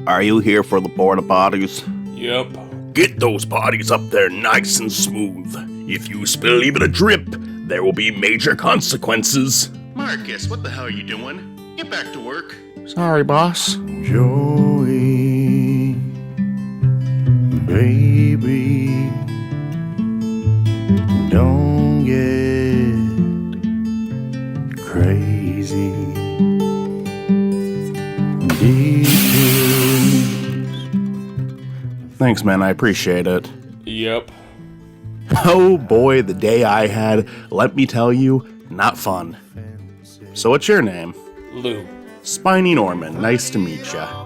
Are you here for the porta potties? Yep. Get those potties up there nice and smooth. If you spill even a drip, there will be major consequences. Marcus, what the hell are you doing? Get back to work. Sorry, boss. Joey, baby, don't get crazy. Thanks, man. I appreciate it. Yep. Oh boy, the day I had, let me tell you, not fun. So what's your name? Lou. Spiny Norman. Nice to meet ya.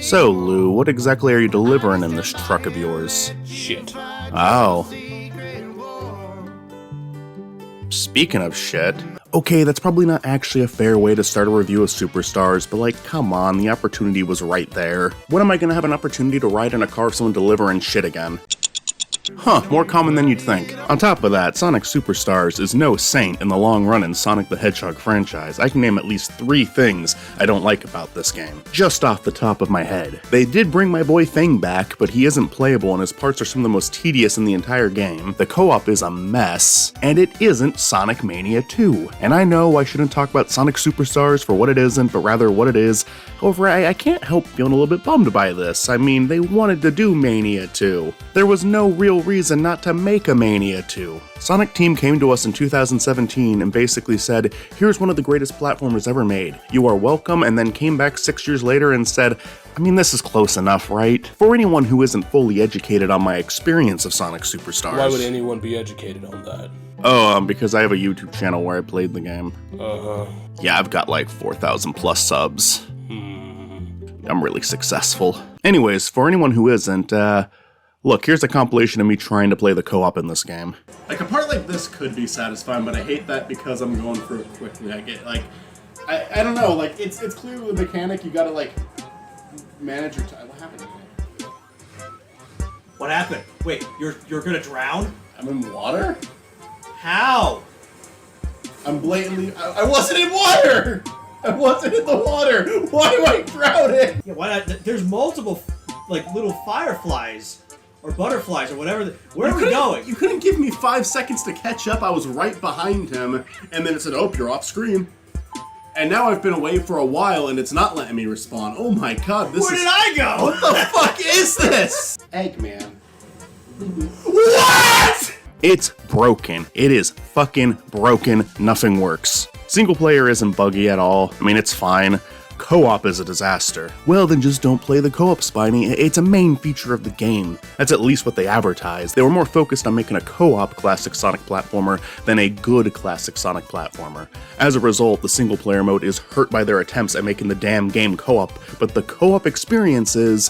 So, Lou, what exactly are you delivering in this truck of yours? Shit. Oh. Speaking of shit, okay, that's probably not actually a fair way to start a review of Superstars, but like, come on, the opportunity was right there. When am I gonna have an opportunity to ride in a car of someone delivering shit again? Huh, more common than you'd think. On top of that, Sonic Superstars is no saint in the long run in Sonic the Hedgehog franchise. I can name at least 3 things I don't like about this game, just off the top of my head. They did bring my boy Fang back, but he isn't playable and his parts are some of the most tedious in the entire game. The co-op is a mess, and it isn't Sonic Mania 2. And I know I shouldn't talk about Sonic Superstars for what it isn't, but rather what it is. However, I can't help feeling a little bit bummed by this. I mean, they wanted to do Mania 2. There was no real reason not to make a Mania 2. Sonic Team came to us in 2017 and basically said, here's one of the greatest platformers ever made. You are welcome, and then came back 6 years later and said, I mean, this is close enough, right? For anyone who isn't fully educated on my experience of Sonic Superstars. Why would anyone be educated on that? Oh, because I have a YouTube channel where I played the game. Uh-huh. Yeah, I've got like 4,000 plus subs. I'm really successful. Anyways, for anyone who isn't, look, here's a compilation of me trying to play the co-op in this game. Like, a part like this could be satisfying, but I hate that because I'm going through it quickly. I get, like, I don't know, like, it's clearly the mechanic, you gotta, like, manage your time. What happened to me? What happened? Wait, you're gonna drown? I'm in water? How? I'm blatantly, I wasn't in water! I wasn't in the water! Why am I drowning? Yeah, why not? There's multiple, like, little fireflies. Or butterflies, or whatever. Where are we going? You couldn't give me 5 seconds to catch up. I was right behind him, and then it said, oh, you're off screen. And now I've been away for a while, and it's not letting me respawn. Oh my god, this Where is... did I go? What the fuck is this? Eggman. What?! It's broken. It is fucking broken. Nothing works. Single player isn't buggy at all. I mean, it's fine. Co-op is a disaster. Well, then just don't play the co-op, Spiny. It's a main feature of the game. That's at least what they advertised. They were more focused on making a co-op classic Sonic platformer than a good classic Sonic platformer. As a result, the single player mode is hurt by their attempts at making the damn game co-op, but the co-op experience is...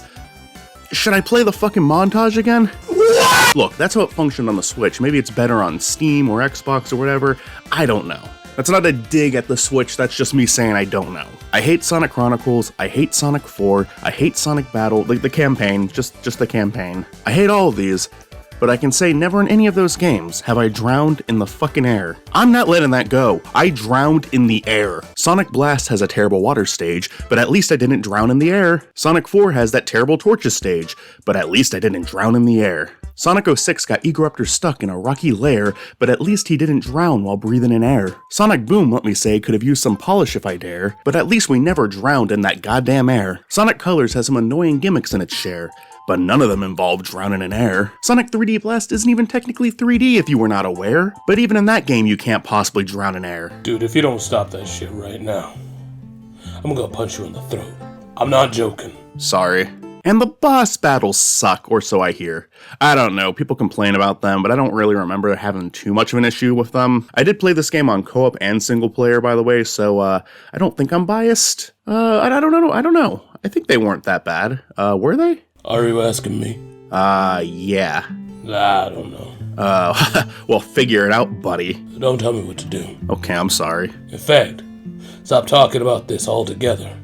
Should I play the fucking montage again? What? Look, that's how it functioned on the Switch. Maybe it's better on Steam or Xbox or whatever. I don't know. That's not a dig at the Switch, that's just me saying I don't know. I hate Sonic Chronicles, I hate Sonic 4, I hate Sonic Battle, like the campaign, just the campaign. I hate all of these, but I can say never in any of those games have I drowned in the fucking air. I'm not letting that go. I drowned in the air. Sonic Blast has a terrible water stage, but at least I didn't drown in the air. Sonic 4 has that terrible torches stage, but at least I didn't drown in the air. Sonic 06 got Egoraptor stuck in a rocky lair, but at least he didn't drown while breathing in air. Sonic Boom, let me say, could have used some polish if I dare, but at least we never drowned in that goddamn air. Sonic Colors has some annoying gimmicks in its share, but none of them involve drowning in air. Sonic 3D Blast isn't even technically 3D if you were not aware, but even in that game you can't possibly drown in air. Dude, if you don't stop that shit right now, I'm gonna punch you in the throat. I'm not joking. Sorry. And the boss battles suck, or so I hear. I don't know, people complain about them, but I don't really remember having too much of an issue with them. I did play this game on co-op and single player, by the way, so I don't think I'm biased. I don't know. I think they weren't that bad. Were they? Are you asking me? Yeah. I don't know. Well, figure it out, buddy. Don't tell me what to do. Okay, I'm sorry. In fact, stop talking about this altogether.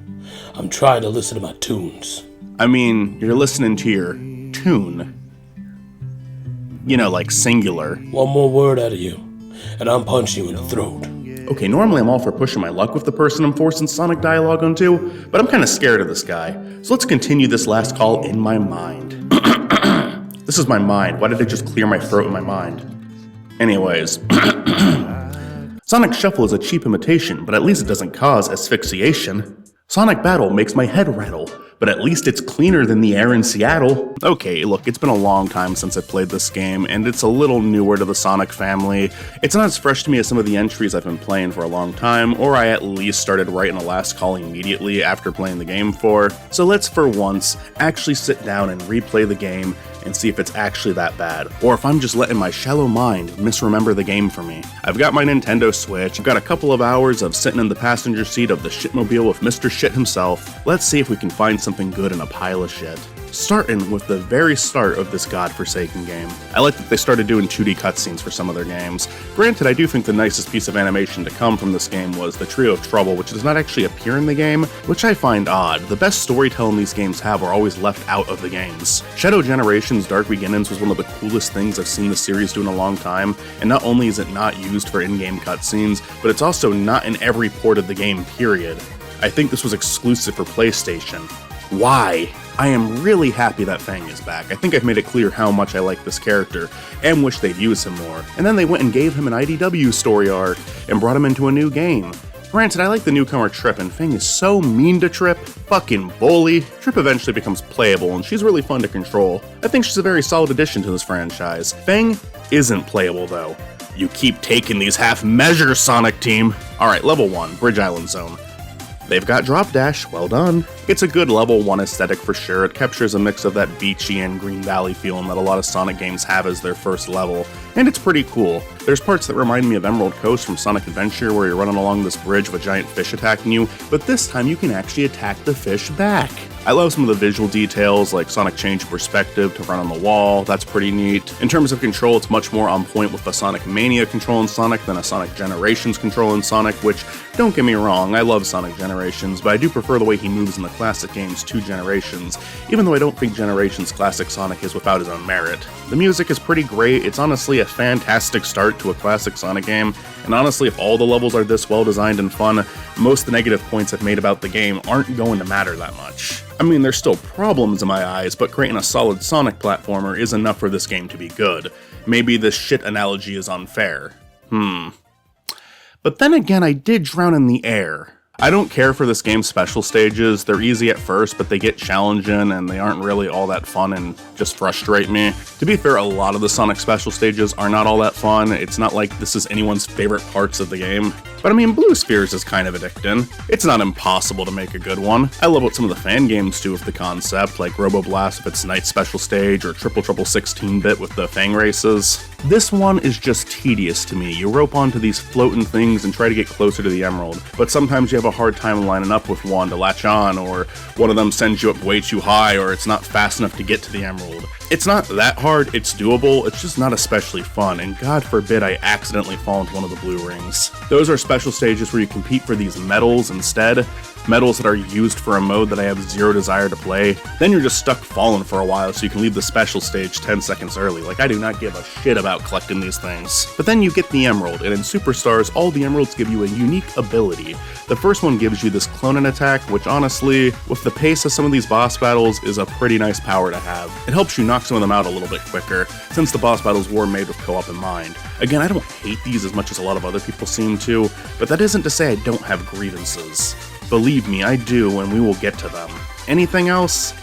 I'm trying to listen to my tunes. I mean, you're listening to your tune. You know, like singular. One more word out of you, and I'm punching you in the throat. Okay, normally I'm all for pushing my luck with the person I'm forcing Sonic dialogue onto, but I'm kinda scared of this guy. So let's continue this last call in my mind. This is my mind. Why did I just clear my throat in my mind? Anyways. Sonic Shuffle is a cheap imitation, but at least it doesn't cause asphyxiation. Sonic Battle makes my head rattle, but at least it's cleaner than the air in Seattle. Okay, look, it's been a long time since I played this game, and it's a little newer to the Sonic family. It's not as fresh to me as some of the entries I've been playing for a long time, or I at least started writing a last call immediately after playing the game for. So let's, for once, actually sit down and replay the game and see if it's actually that bad, or if I'm just letting my shallow mind misremember the game for me. I've got my Nintendo Switch, I've got a couple of hours of sitting in the passenger seat of the shitmobile with Mr. Shit himself. Let's see if we can find something good in a pile of shit. Starting with the very start of this godforsaken game. I like that they started doing 2D cutscenes for some of their games. Granted, I do think the nicest piece of animation to come from this game was the Trio of Trouble, which does not actually appear in the game, which I find odd. The best storytelling these games have are always left out of the games. Shadow Generations Dark Beginnings was one of the coolest things I've seen the series do in a long time, and not only is it not used for in-game cutscenes, but it's also not in every port of the game, period. I think this was exclusive for PlayStation. Why? I am really happy that Fang is back. I think I've made it clear how much I like this character, and wish they'd use him more. And then they went and gave him an IDW story arc, and brought him into a new game. Granted, I like the newcomer Trip, and Fang is so mean to Trip. Fucking bully. Trip eventually becomes playable, and she's really fun to control. I think she's a very solid addition to this franchise. Fang isn't playable, though. You keep taking these half measures, Sonic Team. Alright, level 1, Bridge Island Zone. They've got Drop Dash, well done. It's a good level 1 aesthetic for sure. It captures a mix of that beachy and Green Valley feeling that a lot of Sonic games have as their first level, and it's pretty cool. There's parts that remind me of Emerald Coast from Sonic Adventure where you're running along this bridge with a giant fish attacking you, but this time you can actually attack the fish back. I love some of the visual details, like Sonic change perspective to run on the wall, that's pretty neat. In terms of control, it's much more on point with a Sonic Mania control in Sonic than a Sonic Generations control in Sonic, which, don't get me wrong, I love Sonic Generations, but I do prefer the way he moves in the classic games to Generations, even though I don't think Generations classic Sonic is without his own merit. The music is pretty great, it's honestly a fantastic start to a classic Sonic game, and honestly, if all the levels are this well designed and fun, most of the negative points I've made about the game aren't going to matter that much. I mean, there's still problems in my eyes, but creating a solid Sonic platformer is enough for this game to be good. Maybe this shit analogy is unfair. But then again, I did drown in the air. I don't care for this game's special stages. They're easy at first, but they get challenging and they aren't really all that fun and just frustrate me. To be fair, a lot of the Sonic special stages are not all that fun. It's not like this is anyone's favorite parts of the game. But I mean, Blue Spheres is kind of addicting. It's not impossible to make a good one. I love what some of the fan games do with the concept, like Robo Blast with its Night special stage, or Triple Triple 16-bit with the Fang races. This one is just tedious to me. You rope onto these floating things and try to get closer to the Emerald, but sometimes you have a hard time lining up with one to latch on, or one of them sends you up way too high, or it's not fast enough to get to the Emerald. It's not that hard, it's doable, it's just not especially fun, and God forbid I accidentally fall into one of the blue rings. Those are special stages where you compete for these medals instead, medals that are used for a mode that I have zero desire to play. Then you're just stuck falling for a while so you can leave the special stage 10 seconds early. Like, I do not give a shit about collecting these things. But then you get the Emerald, and in Superstars, all the Emeralds give you a unique ability. The first one gives you this cloning attack, which honestly, with the pace of some of these boss battles, is a pretty nice power to have. It helps you knock some of them out a little bit quicker, since the boss battles were made with co-op in mind. Again, I don't hate these as much as a lot of other people seem to, but that isn't to say I don't have grievances. Believe me, I do, and we will get to them. Anything else?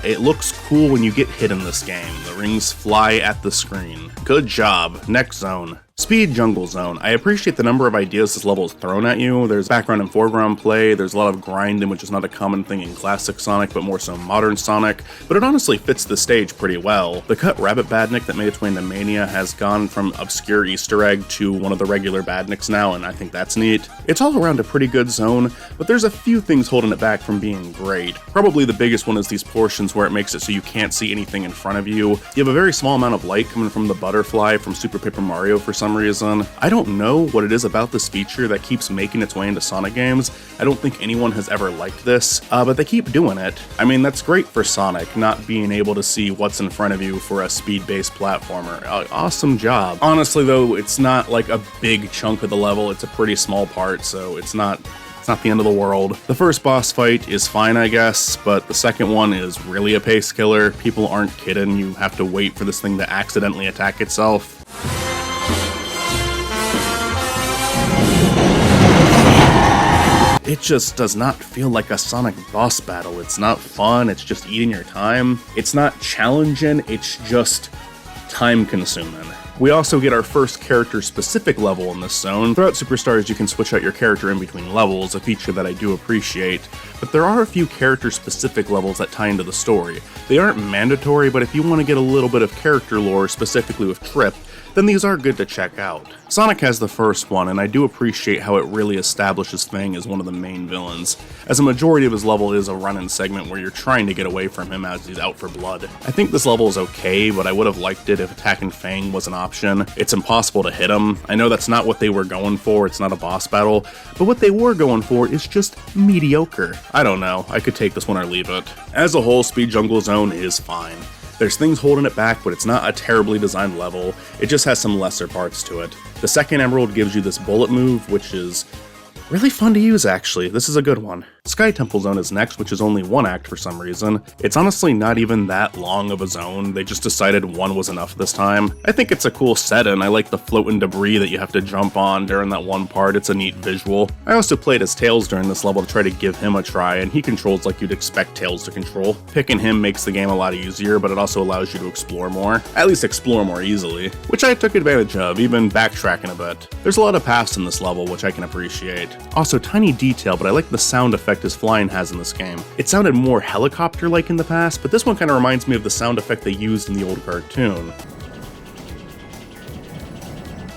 It looks cool when you get hit in this game. The rings fly at the screen. Good job. Next zone. Speed Jungle Zone. I appreciate the number of ideas this level is thrown at you. There's background and foreground play, there's a lot of grinding, which is not a common thing in classic Sonic, but more so modern Sonic, but it honestly fits the stage pretty well. The cut Rabbit Badnik that made its way into Mania has gone from obscure Easter egg to one of the regular Badniks now, and I think that's neat. It's all around a pretty good zone, but there's a few things holding it back from being great. Probably the biggest one is these portions where it makes it so you can't see anything in front of you. You have a very small amount of light coming from the butterfly from Super Paper Mario for some reason. I don't know what it is about this feature that keeps making its way into Sonic games. I don't think anyone has ever liked this, but they keep doing it. I mean, that's great for Sonic, not being able to see what's in front of you for a speed-based platformer. Awesome job. Honestly though, it's not like a big chunk of the level, it's a pretty small part, so it's not the end of the world. The first boss fight is fine, I guess, but the second one is really a pace killer. People aren't kidding, you have to wait for this thing to accidentally attack itself. It just does not feel like a Sonic boss battle. It's not fun, it's just eating your time. It's not challenging, it's just time-consuming. We also get our first character-specific level in this zone. Throughout Superstars, you can switch out your character in between levels, a feature that I do appreciate, but there are a few character-specific levels that tie into the story. They aren't mandatory, but if you want to get a little bit of character lore, specifically with Trip, then these are good to check out. Sonic has the first one, and I do appreciate how it really establishes Fang as one of the main villains, as a majority of his level is a run-in segment where you're trying to get away from him as he's out for blood. I think this level is okay, but I would have liked it if attacking Fang was an option. It's impossible to hit him. I know that's not what they were going for, it's not a boss battle, but what they were going for is just mediocre. I don't know, I could take this one or leave it. As a whole, Speed Jungle Zone is fine. There's things holding it back, but it's not a terribly designed level, it just has some lesser parts to it. The second emerald gives you this bullet move, which is really fun to use actually, this is a good one. Sky Temple Zone is next, which is only one act for some reason. It's honestly not even that long of a zone, they just decided one was enough this time. I think it's a cool setting, I like the floating debris that you have to jump on during that one part, it's a neat visual. I also played as Tails during this level to try to give him a try, and he controls like you'd expect Tails to control. Picking him makes the game a lot easier, but it also allows you to explore more. At least explore more easily, which I took advantage of, even backtracking a bit. There's a lot of paths in this level, which I can appreciate. Also, tiny detail, but I like the sound effect his flying has in this game. It sounded more helicopter-like in the past, but this one kind of reminds me of the sound effect they used in the old cartoon.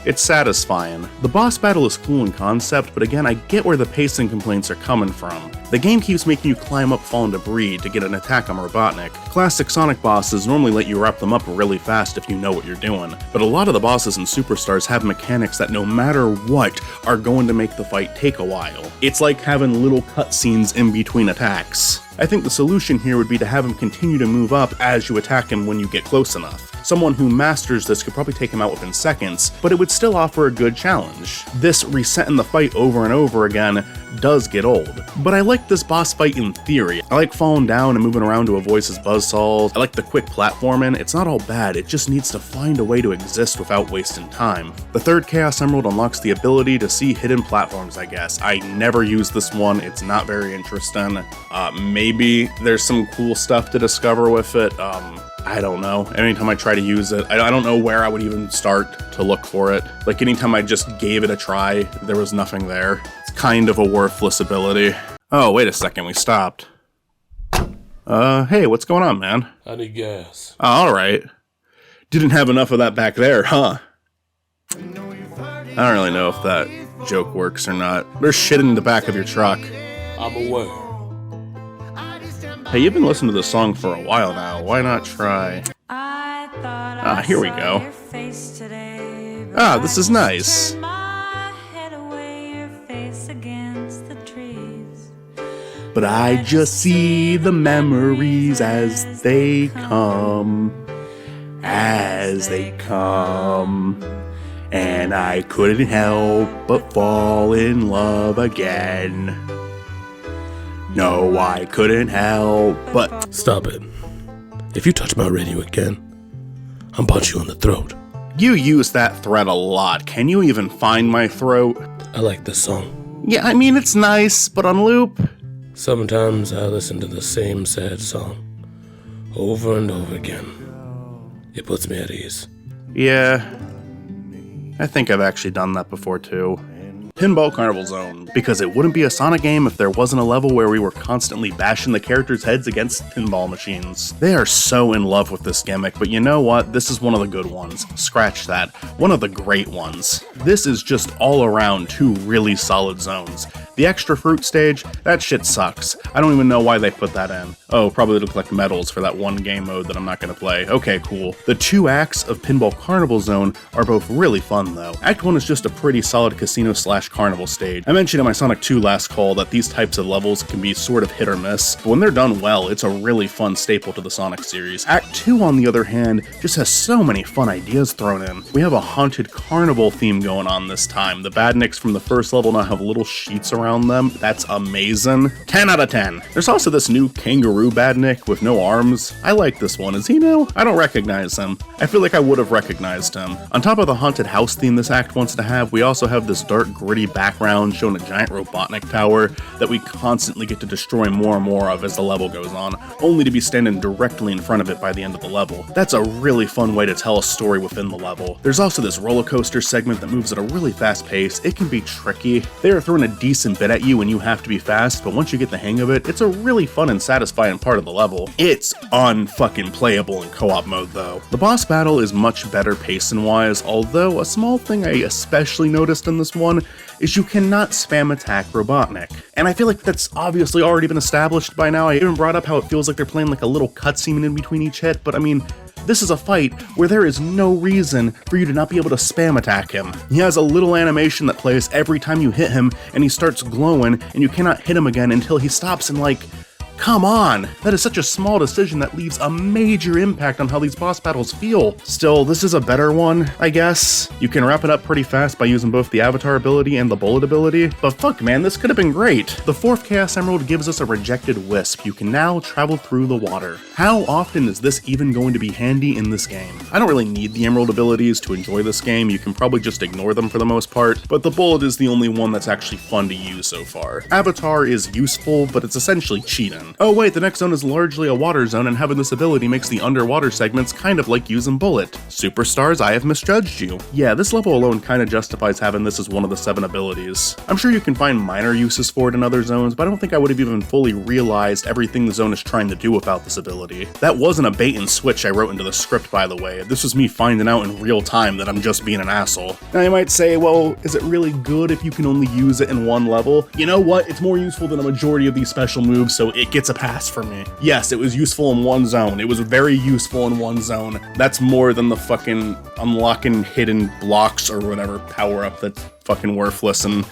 It's satisfying. The boss battle is cool in concept, but again, I get where the pacing complaints are coming from. The game keeps making you climb up fallen debris to get an attack on Robotnik. Classic Sonic bosses normally let you wrap them up really fast if you know what you're doing, but a lot of the bosses in Superstars have mechanics that no matter what are going to make the fight take a while. It's like having little cutscenes in between attacks. I think the solution here would be to have him continue to move up as you attack him when you get close enough. Someone who masters this could probably take him out within seconds, but it would still offer a good challenge. This resetting the fight over and over again does get old, but I like this boss fight in theory. I like falling down and moving around to avoid his buzzsaws. I like the quick platforming. It's not all bad, it just needs to find a way to exist without wasting time. The third Chaos Emerald unlocks the ability to see hidden platforms, I guess. I never used this one, it's not very interesting. Maybe there's some cool stuff to discover with it. I don't know. Anytime I try to use it, I don't know where I would even start to look for it. Like anytime I just gave it a try, there was nothing there. It's kind of a worthless ability. Oh, wait a second, we stopped. Hey, what's going on, man? I need gas. Oh, alright. Didn't have enough of that back there, huh? I don't really know if that joke works or not. There's shit in the back of your truck. I'm aware. Hey, you've been listening to this song for a while now. Why not try? Here we go. This is nice. But I just see the memories as they come. And I couldn't help but fall in love again. No, I couldn't help but... Stop it. If you touch my radio again, I'll punch you in the throat. You use that threat a lot. Can you even find my throat? I like this song. Yeah, I mean, it's nice, but on loop? Sometimes I listen to the same sad song over and over again. It puts me at ease. Yeah, I think I've actually done that before too. Pinball Carnival Zone, because it wouldn't be a Sonic game if there wasn't a level where we were constantly bashing the characters' heads against pinball machines. They are so in love with this gimmick, but you know what? This is one of the good ones. Scratch that. One of the great ones. This is just all around two really solid zones. The extra fruit stage, that shit sucks. I don't even know why they put that in. Oh, probably to collect medals for that one game mode that I'm not gonna play. Okay, cool. The 2 acts of Pinball Carnival Zone are both really fun though. Act 1 is just a pretty solid casino/carnival stage. I mentioned in my Sonic 2 last call that these types of levels can be sort of hit or miss, but when they're done well, it's a really fun staple to the Sonic series. Act 2, on the other hand, just has so many fun ideas thrown in. We have a haunted carnival theme going on this time. The badniks from the first level now have little sheets around them. That's amazing. 10 out of 10. There's also this new kangaroo badnik with no arms. I like this one. Is he new? I don't recognize him. I feel like I would have recognized him. On top of the haunted house theme this act wants to have, we also have this dark, gritty background showing a giant Robotnik tower that we constantly get to destroy more and more of as the level goes on, only to be standing directly in front of it by the end of the level. That's a really fun way to tell a story within the level. There's also this roller coaster segment that moves at a really fast pace. It can be tricky. They are throwing a decent bit at you when you have to be fast, but once you get the hang of it, it's a really fun and satisfying part of the level. It's unfucking playable in co-op mode though. The boss battle is much better pacing-wise, although a small thing I especially noticed in this one is you cannot spam attack Robotnik. And I feel like that's obviously already been established by now. I even brought up how it feels like they're playing like a little cutscene in between each hit, but I mean, this is a fight where there is no reason for you to not be able to spam attack him. He has a little animation that plays every time you hit him, and he starts glowing, and you cannot hit him again until he stops and like, come on! That is such a small decision that leaves a major impact on how these boss battles feel. Still, this is a better one, I guess. You can wrap it up pretty fast by using both the Avatar ability and the Bullet ability, but fuck man, this could have been great. The 4th Chaos Emerald gives us a rejected wisp. You can now travel through the water. How often is this even going to be handy in this game? I don't really need the Emerald abilities to enjoy this game. You can probably just ignore them for the most part, but the Bullet is the only one that's actually fun to use so far. Avatar is useful, but it's essentially cheating. Oh wait, the next zone is largely a water zone, and having this ability makes the underwater segments kind of like using Bullet. Superstars, I have misjudged you. Yeah, this level alone kind of justifies having this as one of the 7 abilities. I'm sure you can find minor uses for it in other zones, but I don't think I would have even fully realized everything the zone is trying to do without this ability. That wasn't a bait and switch I wrote into the script, by the way. This was me finding out in real time that I'm just being an asshole. Now you might say, well, is it really good if you can only use it in one level? You know what? It's more useful than a majority of these special moves, so it gets a pass for me. Yes, it was useful in one zone. It was very useful in one zone. That's more than the fucking unlocking hidden blocks or whatever power-up that's fucking worthless and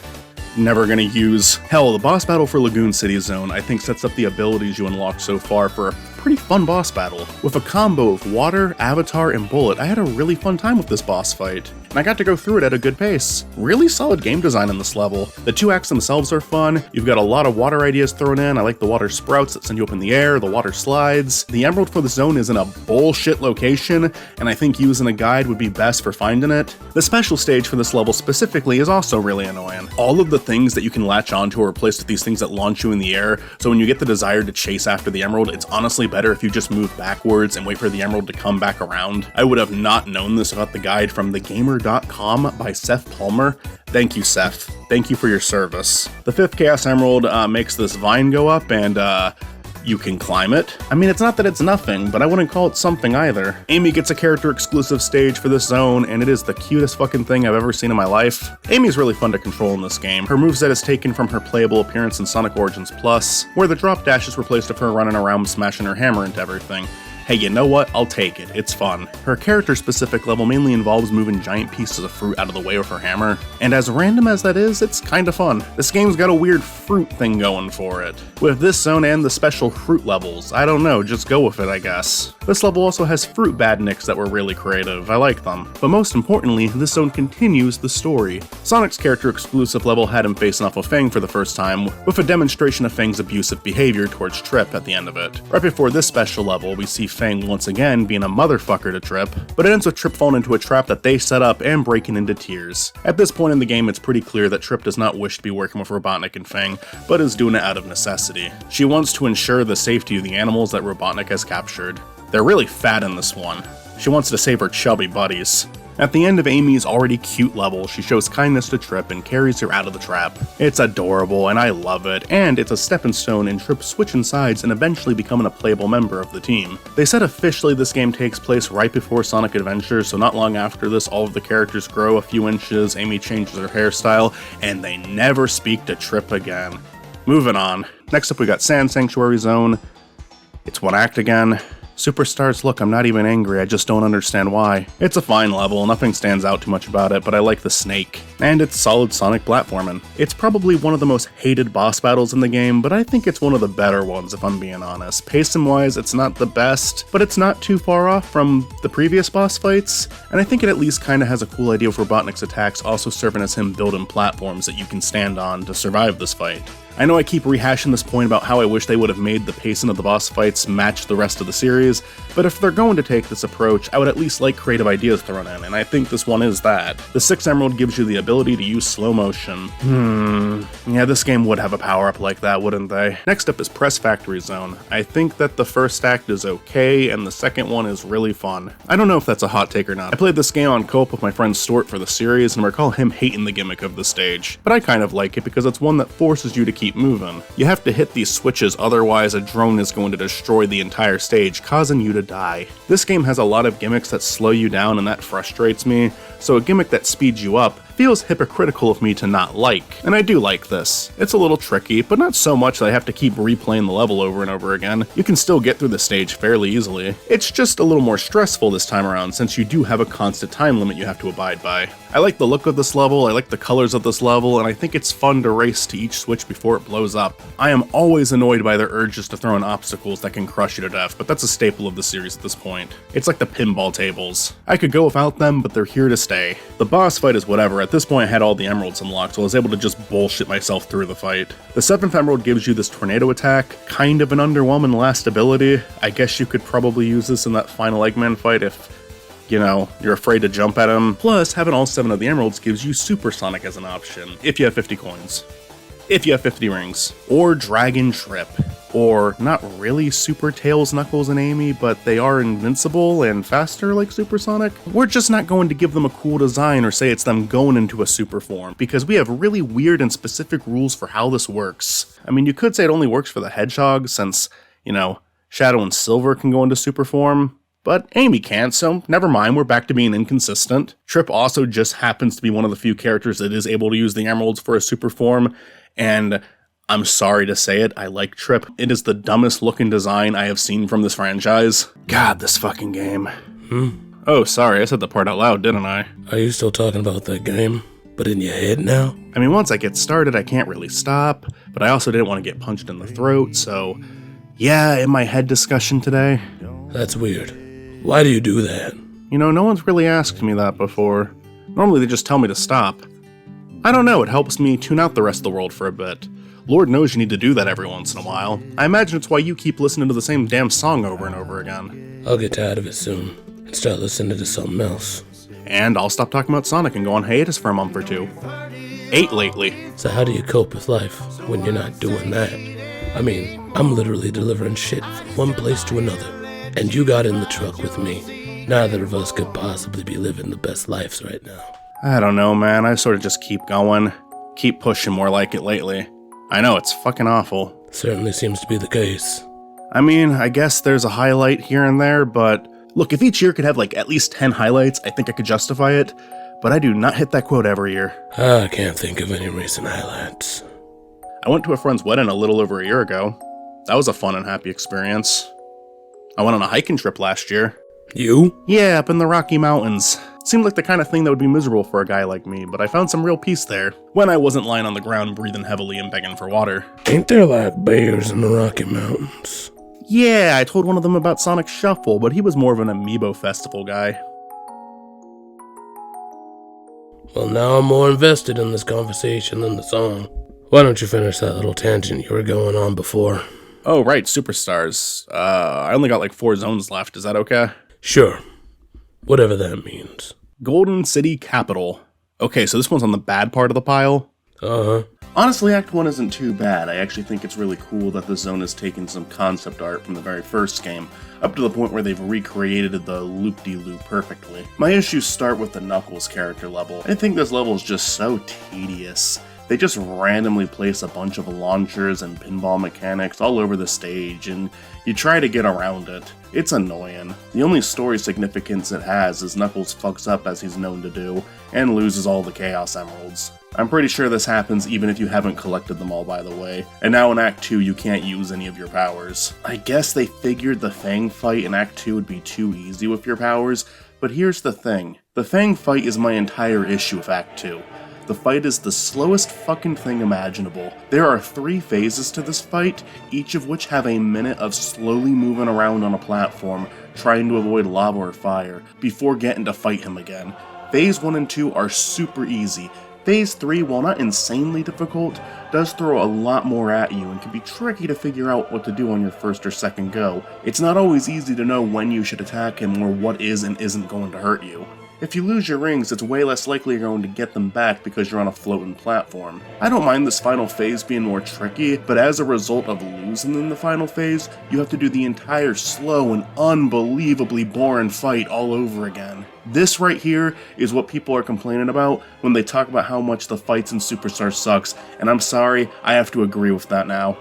never gonna use. Hell, the boss battle for Lagoon City Zone I think sets up the abilities you unlock so far for a pretty fun boss battle. With a combo of Water, Avatar, and Bullet, I had a really fun time with this boss fight, and I got to go through it at a good pace. Really solid game design in this level. The 2 acts themselves are fun. You've got a lot of water ideas thrown in. I like the water sprouts that send you up in the air, the water slides. The emerald for the zone is in a bullshit location, and I think using a guide would be best for finding it. The special stage for this level specifically is also really annoying. All of the things that you can latch onto are replaced with these things that launch you in the air, so when you get the desire to chase after the emerald, it's honestly better if you just move backwards and wait for the emerald to come back around. I would have not known this without the guide from thegamer.com by Seth Palmer. Thank you, Seth. Thank you for your service. The 5th Chaos Emerald makes this vine go up, and you can climb it. I mean, it's not that it's nothing, but I wouldn't call it something either. Amy gets a character-exclusive stage for this zone, and it is the cutest fucking thing I've ever seen in my life. Amy's really fun to control in this game. Her moveset is taken from her playable appearance in Sonic Origins Plus, where the drop dash is replaced with her running around smashing her hammer into everything. Hey, you know what? I'll take it. It's fun. Her character-specific level mainly involves moving giant pieces of fruit out of the way with her hammer, and as random as that is, it's kinda fun. This game's got a weird fruit thing going for it. With this zone and the special fruit levels, I don't know, just go with it, I guess. This level also has fruit badniks that were really creative. I like them. But most importantly, this zone continues the story. Sonic's character-exclusive level had him facing off with Fang for the first time, with a demonstration of Fang's abusive behavior towards Trip at the end of it. Right before this special level, we see Fang once again being a motherfucker to Trip, but it ends with Trip falling into a trap that they set up and breaking into tears. At this point in the game, it's pretty clear that Trip does not wish to be working with Robotnik and Fang, but is doing it out of necessity. She wants to ensure the safety of the animals that Robotnik has captured. They're really fat in this one. She wants to save her chubby buddies. At the end of Amy's already cute level, she shows kindness to Trip and carries her out of the trap. It's adorable and I love it, and it's a stepping stone in Trip switching sides and eventually becoming a playable member of the team. They said officially this game takes place right before Sonic Adventure, so not long after this all of the characters grow a few inches, Amy changes her hairstyle, and they never speak to Trip again. Moving on. Next up we got Sand Sanctuary Zone. It's one act again. Superstars, look, I'm not even angry, I just don't understand why. It's a fine level, nothing stands out too much about it, but I like the snake. And it's solid Sonic platforming. It's probably one of the most hated boss battles in the game, but I think it's one of the better ones if I'm being honest. Pacing-wise, it's not the best, but it's not too far off from the previous boss fights, and I think it at least kinda has a cool idea for Robotnik's attacks also serving as him building platforms that you can stand on to survive this fight. I know I keep rehashing this point about how I wish they would have made the pacing of the boss fights match the rest of the series, but if they're going to take this approach, I would at least like creative ideas thrown in, and I think this one is that. The 6th Emerald gives you the ability to use slow motion. Yeah, this game would have a power-up like that, wouldn't they? Next up is Press Factory Zone. I think that the first act is okay, and the second one is really fun. I don't know if that's a hot take or not. I played this game on co-op with my friend Stuart for the series, and I recall him hating the gimmick of the stage, but I kind of like it because it's one that forces you to keep moving. You have to hit these switches, otherwise a drone is going to destroy the entire stage, causing you to die. This game has a lot of gimmicks that slow you down and that frustrates me, so a gimmick that speeds you up feels hypocritical of me to not like, and I do like this. It's a little tricky, but not so much that I have to keep replaying the level over and over again. You can still get through the stage fairly easily. It's just a little more stressful this time around since you do have a constant time limit you have to abide by. I like the look of this level, I like the colors of this level, and I think it's fun to race to each switch before it blows up. I am always annoyed by their urges to throw in obstacles that can crush you to death, but that's a staple of the series at this point. It's like the pinball tables. I could go without them, but they're here to stay. The boss fight is whatever. At this point I had all the emeralds unlocked, so I was able to just bullshit myself through the fight. The 7th Emerald gives you this tornado attack, kind of an underwhelming last ability. I guess you could probably use this in that final Eggman fight if, you know, you're afraid to jump at him. Plus, having all 7 of the emeralds gives you Supersonic as an option, if you have 50 coins. If you have 50 rings. Or Dragon Trip. Or not really Super Tails, Knuckles, and Amy, but they are invincible and faster like Supersonic. We're just not going to give them a cool design or say it's them going into a super form, because we have really weird and specific rules for how this works. I mean, you could say it only works for the Hedgehog, since, you know, Shadow and Silver can go into super form, but Amy can't, so never mind, we're back to being inconsistent. Trip also just happens to be one of the few characters that is able to use the emeralds for a super form, and I'm sorry to say it, I like Trip. It is the dumbest looking design I have seen from this franchise. God, this fucking game. Oh, sorry, I said the part out loud, didn't I? Are you still talking about that game, but in your head now? I mean, once I get started, I can't really stop, but I also didn't want to get punched in the throat, so yeah, in my head discussion today. That's weird. Why do you do that? You know, no one's really asked me that before. Normally they just tell me to stop. I don't know, it helps me tune out the rest of the world for a bit. Lord knows you need to do that every once in a while. I imagine it's why you keep listening to the same damn song over and over again. I'll get tired of it soon and start listening to something else. And I'll stop talking about Sonic and go on hiatus for a month or two. 8 lately. So how do you cope with life when you're not doing that? I mean, I'm literally delivering shit from one place to another, and you got in the truck with me. Neither of us could possibly be living the best lives right now. I don't know, man. I sort of just keep going. Keep pushing more like it lately. I know, it's fucking awful. Certainly seems to be the case. I mean, I guess there's a highlight here and there, but look, if each year could have like at least 10 highlights, I think I could justify it, but I do not hit that quote every year. I can't think of any recent highlights. I went to a friend's wedding a little over a year ago. That was a fun and happy experience. I went on a hiking trip last year. You? Yeah, up in the Rocky Mountains. Seemed like the kind of thing that would be miserable for a guy like me, but I found some real peace there, when I wasn't lying on the ground breathing heavily and begging for water. Ain't there like bears in the Rocky Mountains? Yeah, I told one of them about Sonic Shuffle, but he was more of an Amiibo Festival guy. Well, now I'm more invested in this conversation than the song. Why don't you finish that little tangent you were going on before? Oh, right, Superstars. I only got like 4 zones left, is that okay? Sure. Whatever that means. Golden City Capital. Okay, so this one's on the bad part of the pile. Uh-huh. Honestly, Act 1 isn't too bad. I actually think it's really cool that the zone has taken some concept art from the very first game, up to the point where they've recreated the loop-de-loop perfectly. My issues start with the Knuckles character level. I think this level is just so tedious. They just randomly place a bunch of launchers and pinball mechanics all over the stage, and you try to get around it. It's annoying. The only story significance it has is Knuckles fucks up as he's known to do, and loses all the Chaos Emeralds. I'm pretty sure this happens even if you haven't collected them all, by the way. And now in Act 2 you can't use any of your powers. I guess they figured the Fang fight in Act 2 would be too easy with your powers, but here's the thing. The Fang fight is my entire issue with Act 2. The fight is the slowest fucking thing imaginable. There are 3 phases to this fight, each of which have a minute of slowly moving around on a platform, trying to avoid lava or fire, before getting to fight him again. Phase 1 and 2 are super easy. Phase 3, while not insanely difficult, does throw a lot more at you and can be tricky to figure out what to do on your first or second go. It's not always easy to know when you should attack him or what is and isn't going to hurt you. If you lose your rings, it's way less likely you're going to get them back because you're on a floating platform. I don't mind this final phase being more tricky, but as a result of losing in the final phase, you have to do the entire slow and unbelievably boring fight all over again. This right here is what people are complaining about when they talk about how much the fights in Superstar sucks, and I'm sorry, I have to agree with that now.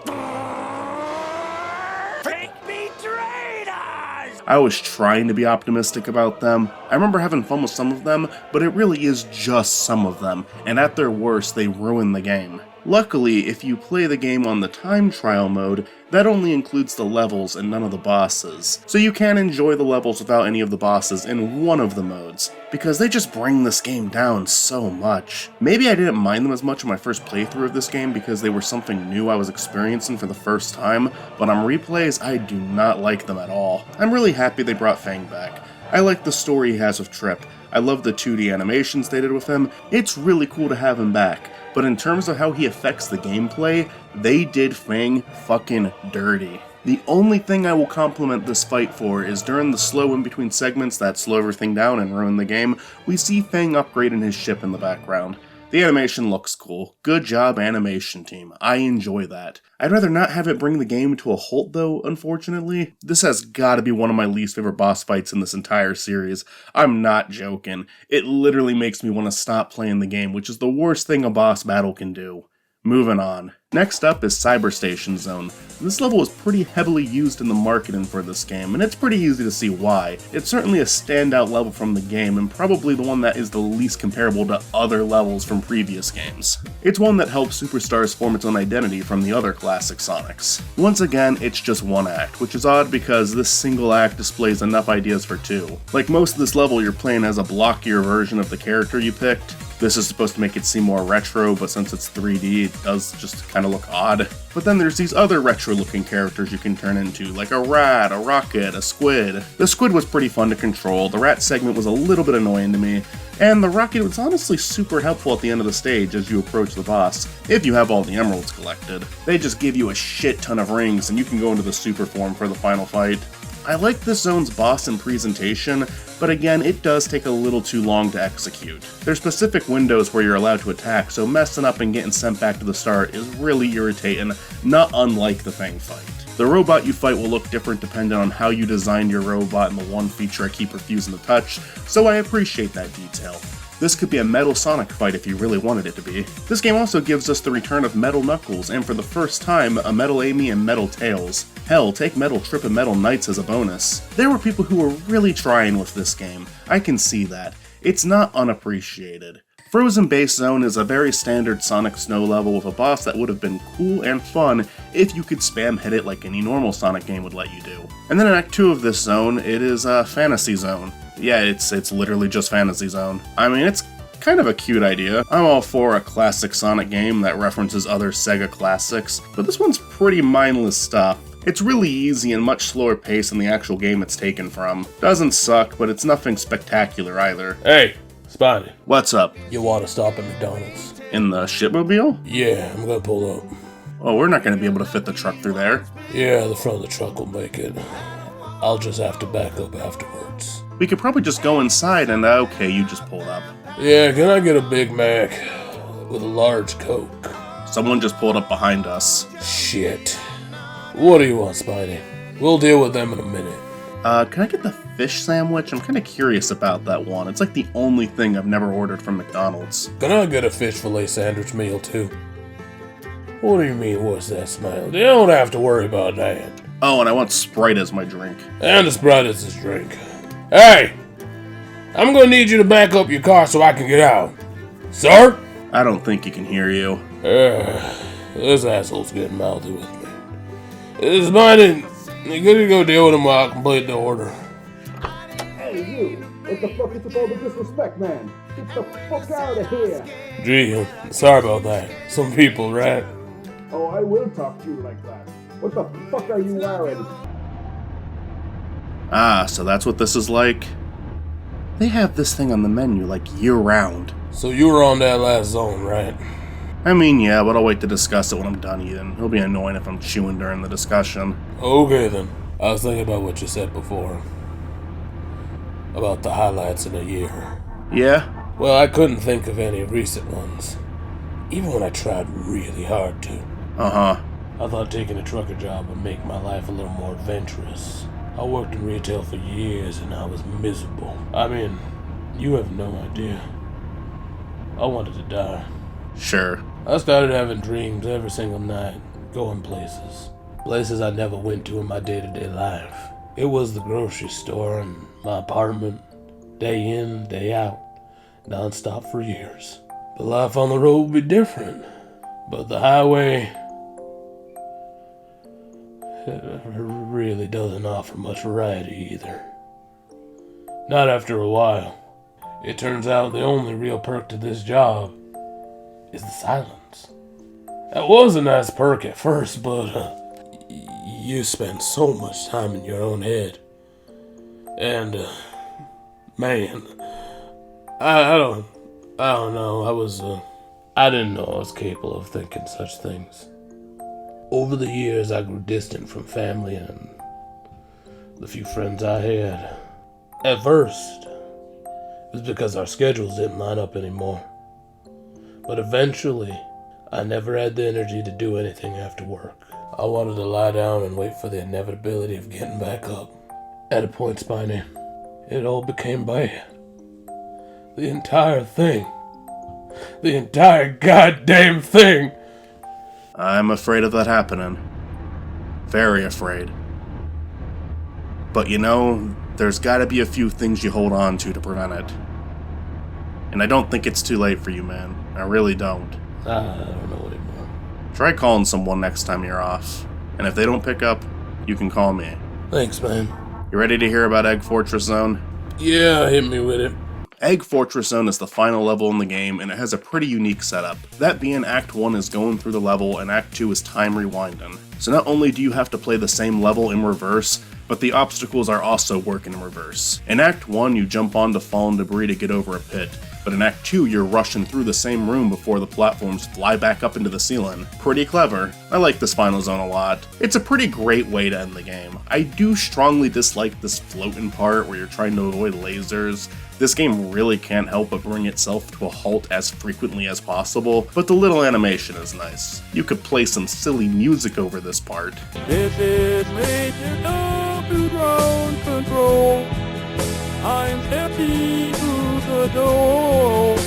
I was trying to be optimistic about them. I remember having fun with some of them, but it really is just some of them, and at their worst, they ruin the game. Luckily, if you play the game on the time trial mode, that only includes the levels and none of the bosses. So you can enjoy the levels without any of the bosses in one of the modes, because they just bring this game down so much. Maybe I didn't mind them as much in my first playthrough of this game because they were something new I was experiencing for the first time, but on replays, I do not like them at all. I'm really happy they brought Fang back. I like the story he has with Trip. I love the 2D animations they did with him. It's really cool to have him back. But in terms of how he affects the gameplay, they did Fang fucking dirty. The only thing I will compliment this fight for is during the slow in-between segments that slow everything down and ruin the game, we see Fang upgrading his ship in the background. The animation looks cool. Good job, animation team. I enjoy that. I'd rather not have it bring the game to a halt though, unfortunately. This has gotta be one of my least favorite boss fights in this entire series. I'm not joking. It literally makes me want to stop playing the game, which is the worst thing a boss battle can do. Moving on. Next up is Cyberstation Zone. This level is pretty heavily used in the marketing for this game, and it's pretty easy to see why. It's certainly a standout level from the game, and probably the one that is the least comparable to other levels from previous games. It's one that helps Superstars form its own identity from the other classic Sonics. Once again, it's just one act, which is odd because this single act displays enough ideas for 2. Like most of this level, you're playing as a blockier version of the character you picked. This is supposed to make it seem more retro, but since it's 3D, it does just kind of look odd. But then there's these other retro-looking characters you can turn into, like a rat, a rocket, a squid. The squid was pretty fun to control, the rat segment was a little bit annoying to me, and the rocket was honestly super helpful at the end of the stage as you approach the boss, if you have all the emeralds collected. They just give you a shit ton of rings, and you can go into the super form for the final fight. I like this zone's boss and presentation, but again, it does take a little too long to execute. There's specific windows where you're allowed to attack, so messing up and getting sent back to the start is really irritating, not unlike the Fang fight. The robot you fight will look different depending on how you designed your robot and the one feature I keep refusing to touch, so I appreciate that detail. This could be a Metal Sonic fight if you really wanted it to be. This game also gives us the return of Metal Knuckles, and for the first time, a Metal Amy and Metal Tails. Hell, take Metal Trip and Metal Knights as a bonus. There were people who were really trying with this game. I can see that. It's not unappreciated. Frozen Base Zone is a very standard Sonic Snow level with a boss that would have been cool and fun if you could spam hit it like any normal Sonic game would let you do. And then in Act 2 of this zone, it is Fantasy Zone. Yeah, it's literally just Fantasy Zone. I mean, it's kind of a cute idea. I'm all for a classic Sonic game that references other Sega classics, but this one's pretty mindless stuff. It's really easy and much slower pace than the actual game it's taken from. Doesn't suck, but it's nothing spectacular either. Hey, Spotty. What's up? You want to stop at McDonald's? In the shipmobile? Yeah, I'm gonna pull up. Oh, we're not gonna be able to fit the truck through there. Yeah, the front of the truck will make it. I'll just have to back up afterwards. We could probably just go inside and okay, you just pulled up. Yeah, can I get a Big Mac? with a large Coke. Someone just pulled up behind us. Shit. What do you want, Spidey? We'll deal with them in a minute. Can I get the fish sandwich? I'm kind of curious about that one. It's like the only thing I've never ordered from McDonald's. Can I get a fish fillet sandwich meal too? What do you mean, what's that smell? You don't have to worry about that. Oh, and I want Sprite as my drink. And a Sprite is his drink. Hey! I'm gonna need you to back up your car so I can get out. Sir? I don't think he can hear you. This asshole's getting mouthy with me. It's mine. You gotta go deal with him while I complete the order. Hey, you! What the fuck is with all the disrespect, man? Get the fuck out of here! Gee, sorry about that. Some people, right? Oh, I will talk to you like that. What the fuck are you wearing? Ah, so that's what this is like? They have this thing on the menu like year-round. So you were on that last zone, right? I mean, yeah, but I'll wait to discuss it when I'm done eating. It'll be annoying if I'm chewing during the discussion. Okay then. I was thinking about what you said before. About the highlights in a year. Yeah? Well, I couldn't think of any recent ones. Even when I tried really hard to. Uh-huh. I thought taking a trucker job would make my life a little more adventurous. I worked in retail for years and I was miserable. I mean, you have no idea. I wanted to die. Sure. I started having dreams every single night, going places. Places I never went to in my day-to-day life. It was the grocery store and my apartment, day in, day out, non-stop for years. The life on the road would be different, but the highway, it really doesn't offer much variety either. Not after a while. It turns out the only real perk to this job is the silence. That was a nice perk at first, but you spend so much time in your own head. And, man, I don't know. I didn't know I was capable of thinking such things. Over the years, I grew distant from family and the few friends I had. At first, it was because our schedules didn't line up anymore. But eventually, I never had the energy to do anything after work. I wanted to lie down and wait for the inevitability of getting back up. At a point, Spiny, it all became bad. The entire thing. The entire goddamn thing. I'm afraid of that happening. Very afraid. But you know, there's gotta be a few things you hold on to prevent it. And I don't think it's too late for you, man. I really don't. I don't know anymore. Try calling someone next time you're off. And if they don't pick up, you can call me. Thanks, man. You ready to hear about Egg Fortress Zone? Yeah, hit me with it. Egg Fortress Zone is the final level in the game, and it has a pretty unique setup. That being, Act 1 is going through the level, and Act 2 is time rewinding. So not only do you have to play the same level in reverse, but the obstacles are also working in reverse. In Act 1, you jump onto fallen debris to get over a pit, but in Act 2, you're rushing through the same room before the platforms fly back up into the ceiling. Pretty clever. I like this final zone a lot. It's a pretty great way to end the game. I do strongly dislike this floating part where you're trying to avoid lasers. This game really can't help but bring itself to a halt as frequently as possible, but the little animation is nice. You could play some silly music over this part. This is Major Dog to ground control. I'm stepping through the door,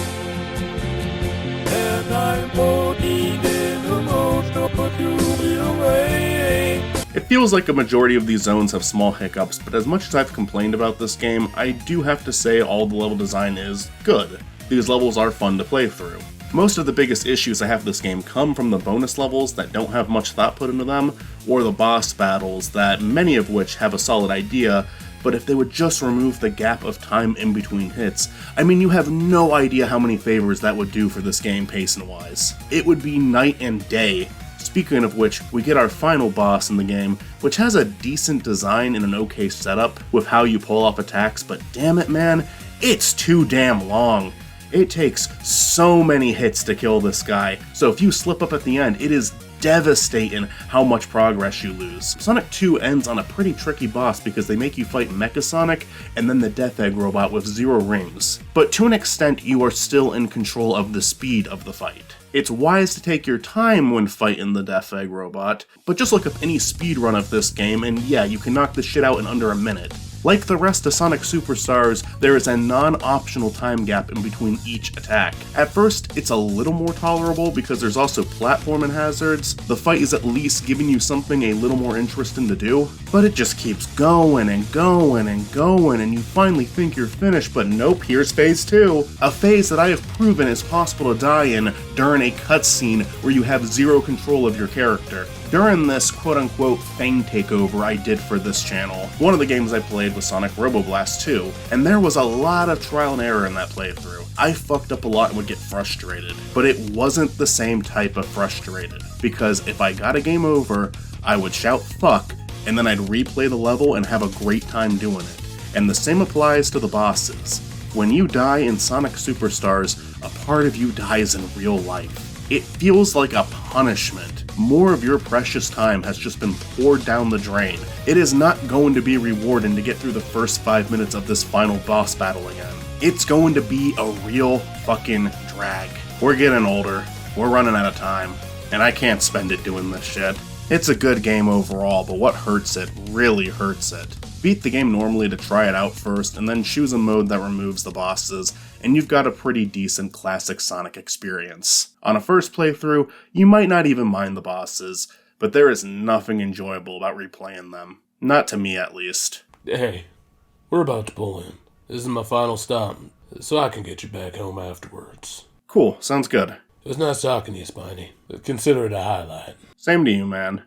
and I'm holding in the most opportune way. It feels like a majority of these zones have small hiccups, but as much as I've complained about this game, I do have to say all the level design is good. These levels are fun to play through. Most of the biggest issues I have with this game come from the bonus levels that don't have much thought put into them, or the boss battles that many of which have a solid idea, but if they would just remove the gap of time in between hits, I mean, you have no idea how many favors that would do for this game pacing-wise. It would be night and day. Speaking of which, we get our final boss in the game, which has a decent design and an okay setup with how you pull off attacks, but damn it, man, it's too damn long. It takes so many hits to kill this guy, so if you slip up at the end, it is devastating how much progress you lose. Sonic 2 ends on a pretty tricky boss because they make you fight Mecha Sonic and then the Death Egg robot with 0 rings. But to an extent, you are still in control of the speed of the fight. It's wise to take your time when fighting the Death Egg robot, but just look up any speedrun of this game and yeah, you can knock this shit out in under a minute. Like the rest of Sonic Superstars, there is a non-optional time gap in between each attack. At first, it's a little more tolerable because there's also platforming hazards. The fight is at least giving you something a little more interesting to do, but it just keeps going and going and going, and you finally think you're finished, but nope, here's Phase 2. A phase that I have proven is possible to die in during a cutscene where you have 0 control of your character. During this quote-unquote fame takeover I did for this channel, one of the games I played was Sonic Roboblast 2, and there was a lot of trial and error in that playthrough. I fucked up a lot and would get frustrated, but it wasn't the same type of frustrated, because if I got a game over, I would shout fuck, and then I'd replay the level and have a great time doing it. And the same applies to the bosses. When you die in Sonic Superstars, a part of you dies in real life. It feels like a punishment. More of your precious time has just been poured down the drain. It is not going to be rewarding to get through the first 5 minutes of this final boss battle again. It's going to be a real fucking drag. We're getting older, we're running out of time, and I can't spend it doing this shit. It's a good game overall, but what hurts it really hurts it. Beat the game normally to try it out first, and then choose a mode that removes the bosses, and you've got a pretty decent classic Sonic experience. On a first playthrough, you might not even mind the bosses, but there is nothing enjoyable about replaying them. Not to me, at least. Hey, we're about to pull in. This is my final stop, so I can get you back home afterwards. Cool, sounds good. It was nice talking to you, Spiny. Consider it a highlight. Same to you, man.